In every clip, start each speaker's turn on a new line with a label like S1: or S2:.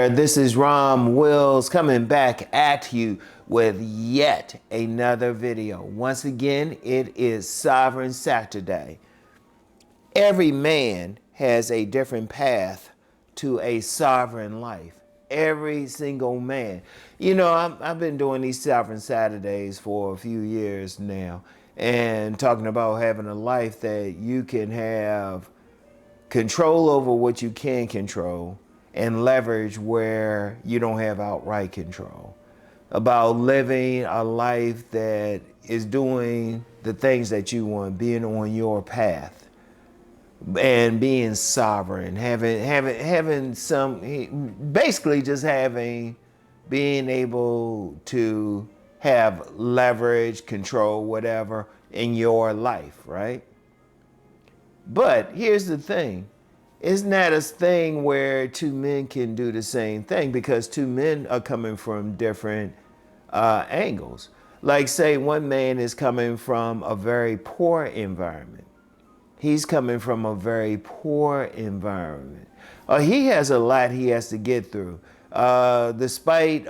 S1: there, this is RomWills coming back at you with yet another video. Once again, it is Sovereign Saturday. Every man has a different path to a sovereign life. Every single man. You know, I've been doing these Sovereign Saturdays for a few years now and talking about having a life that you can have control over what you can control and leverage where you don't have outright control. About living a life that is doing the things that you want, being on your path and being sovereign, having some, basically just being able to have leverage, control, whatever in your life, right? But here's the thing. It's not a thing where two men can do the same thing because two men are coming from different angles. Like say one man is coming from a very poor environment. He's coming from a very poor environment. He has a lot he has to get through. Despite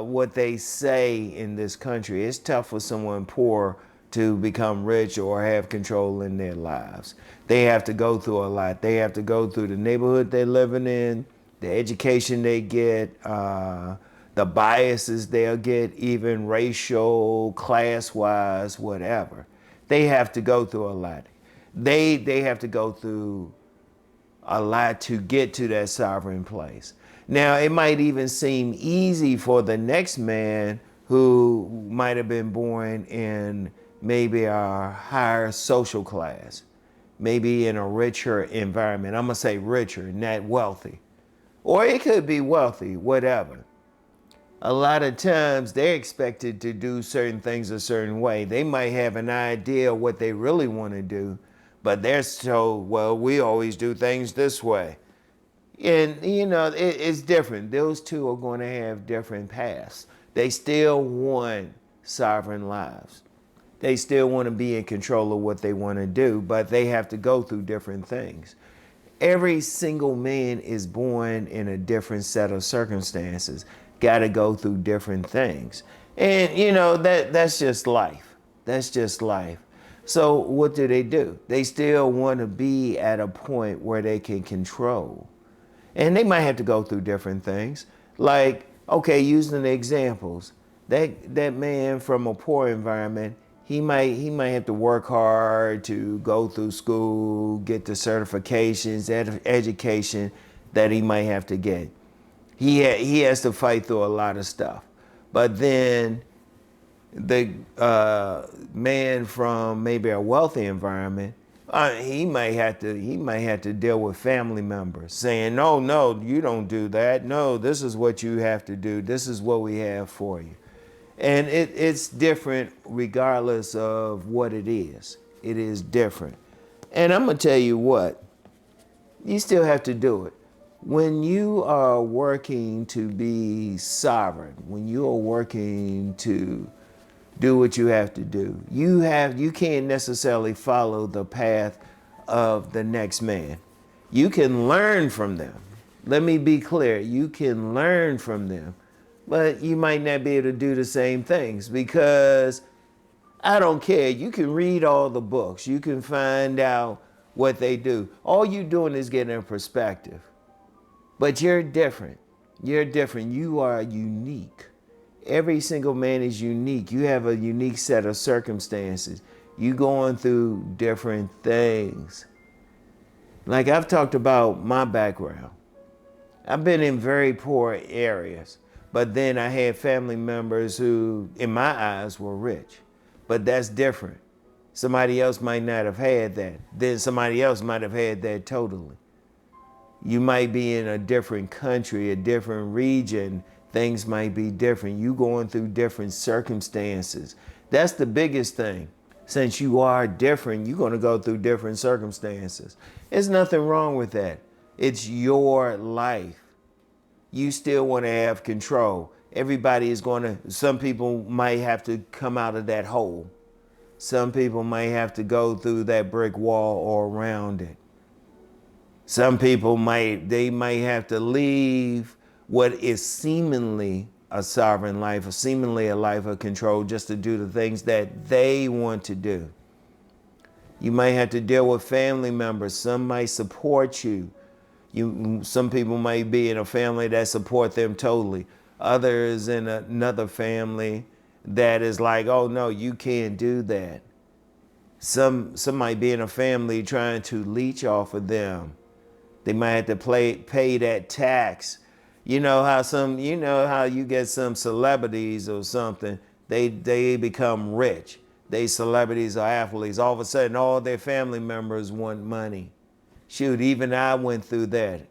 S1: what they say in this country, it's tough for someone poor to become rich or have control in their lives. They have to go through a lot. They have to go through the neighborhood they're living in, the education they get, the biases they'll get, even racial, class-wise, whatever. They have to go through a lot. They have to go through a lot to get to that sovereign place. Now, it might even seem easy for the next man who might have been born in maybe a higher social class, maybe in a richer environment. I'm gonna say richer, not wealthy. Or it could be wealthy, whatever. A lot of times they're expected to do certain things a certain way. They might have an idea of what they really want to do, but they're told, well, we always do things this way. And you know, it's different. Those two are going to have different paths. They still want sovereign lives. They still want to be in control of what they want to do, but they have to go through different things. Every single man is born in a different set of circumstances, got to go through different things. And you know, that's just life. That's just life. So what do? They still want to be at a point where they can control. And they might have to go through different things. Like, okay, using the examples, that man from a poor environment, he might have to work hard to go through school, get the certifications, education that he might have to get. He has to fight through a lot of stuff. But then the man from maybe a wealthy environment, he might have to deal with family members saying, no, you don't do that. No, this is what you have to do. This is what we have for you. And it's different regardless of what it is. It is different. And I'm going to tell you what, you still have to do it. When you are working to be sovereign, when you are working to do what you have to do, you can't necessarily follow the path of the next man. You can learn from them. Let me be clear, you can learn from them. But you might not be able to do the same things because I don't care. You can read all the books. You can find out what they do. All you're doing is getting a perspective. But you're different. You're different. You are unique. Every single man is unique. You have a unique set of circumstances. You going through different things. Like I've talked about my background. I've been in very poor areas. But then I had family members who, in my eyes, were rich. But that's different. Somebody else might not have had that. Then somebody else might have had that totally. You might be in a different country, a different region. Things might be different. You going through different circumstances. That's the biggest thing. Since you are different, you're going to go through different circumstances. There's nothing wrong with that. It's your life. You still want to have control. Everybody is going to, some people might have to come out of that hole. Some people might have to go through that brick wall or around it. Some people might have to leave what is seemingly a sovereign life, or seemingly a life of control, just to do the things that they want to do. You might have to deal with family members. Some might support you. Some people might be in a family that support them totally. Others in another family that is like, oh no, you can't do that. Some might be in a family trying to leech off of them. They might have to pay that tax. You know how you get some celebrities or something, they become rich. They celebrities or athletes. All of a sudden, all their family members want money. Shoot, even I went through that.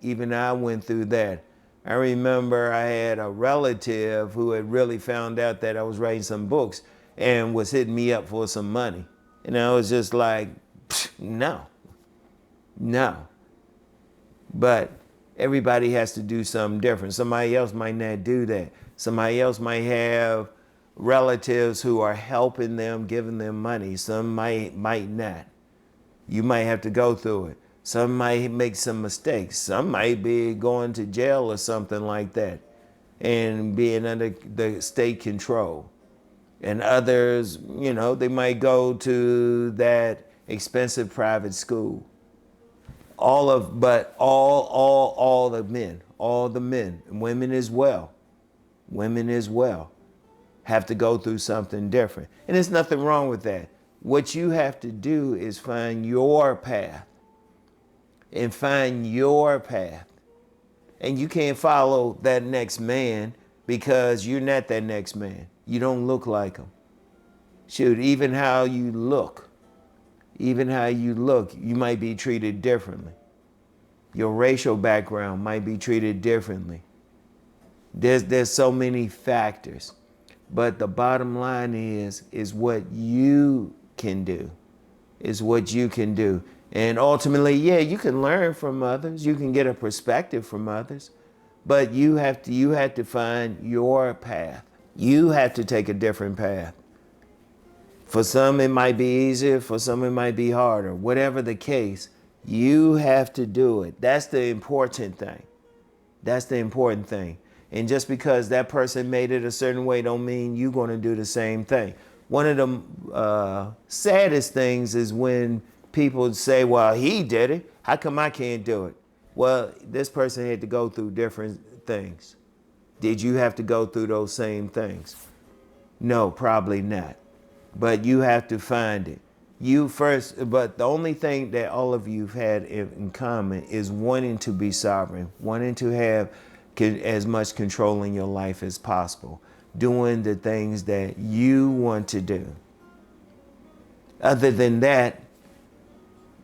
S1: I remember I had a relative who had really found out that I was writing some books and was hitting me up for some money. And I was just like, no. But everybody has to do something different. Somebody else might not do that. Somebody else might have relatives who are helping them, giving them money. Some might not. You might have to go through it. Some might make some mistakes. Some might be going to jail or something like that and being under the state control. And others, they might go to that expensive private school. All the men, and women as well, have to go through something different. And there's nothing wrong with that. What you have to do is find your path. And you can't follow that next man because you're not that next man. You don't look like him. Shoot, even how you look, you might be treated differently. Your racial background might be treated differently. There's so many factors. But the bottom line is what you can do. And ultimately, you can learn from others. You can get a perspective from others. But you have to find your path. You have to take a different path. For some, it might be easier. For some, it might be harder. Whatever the case, you have to do it. That's the important thing. And just because that person made it a certain way don't mean you're going to do the same thing. One of the saddest things is when people say, well, he did it. How come I can't do it? Well, this person had to go through different things. Did you have to go through those same things? No, probably not. But you have to find it. But the only thing that all of you have had in common is wanting to be sovereign, wanting to have as much control in your life as possible, doing the things that you want to do. Other than that,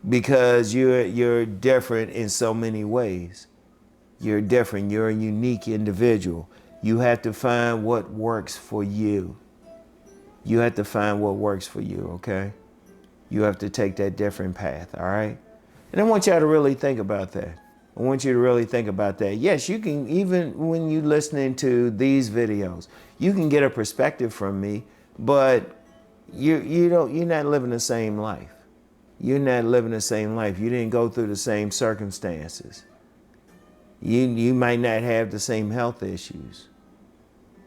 S1: because you're different in so many ways. You're different. You're a unique individual. You have to find what works for you. Okay? You have to take that different path, all right? And I want y'all to really think about that. Yes, you can, even when you're listening to these videos, you can get a perspective from me, but you're not living the same life. You didn't go through the same circumstances. You might not have the same health issues.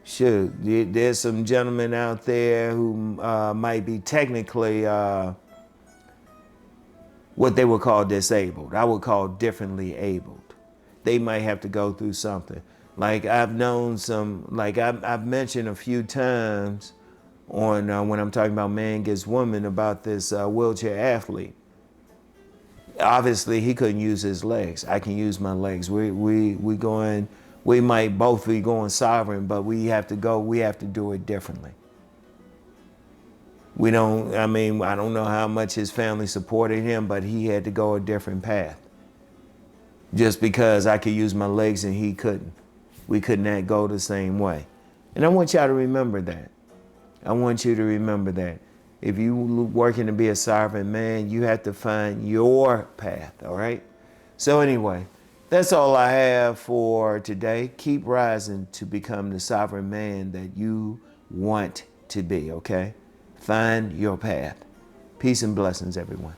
S1: Sure, there's some gentlemen out there who might be technically what they would call disabled. I would call differently abled. They might have to go through something. Like I've known some, like I've mentioned a few times on when I'm talking about Man Gets Woman about this wheelchair athlete. Obviously, he couldn't use his legs. I can use my legs. We might both be going sovereign, but we have to do it differently. I don't know how much his family supported him, but he had to go a different path. Just because I could use my legs and he couldn't. We could not go the same way. And I want y'all to remember that. If you working to be a sovereign man, you have to find your path, all right? So anyway, that's all I have for today. Keep rising to become the sovereign man that you want to be, okay? Find your path. Peace and blessings, everyone.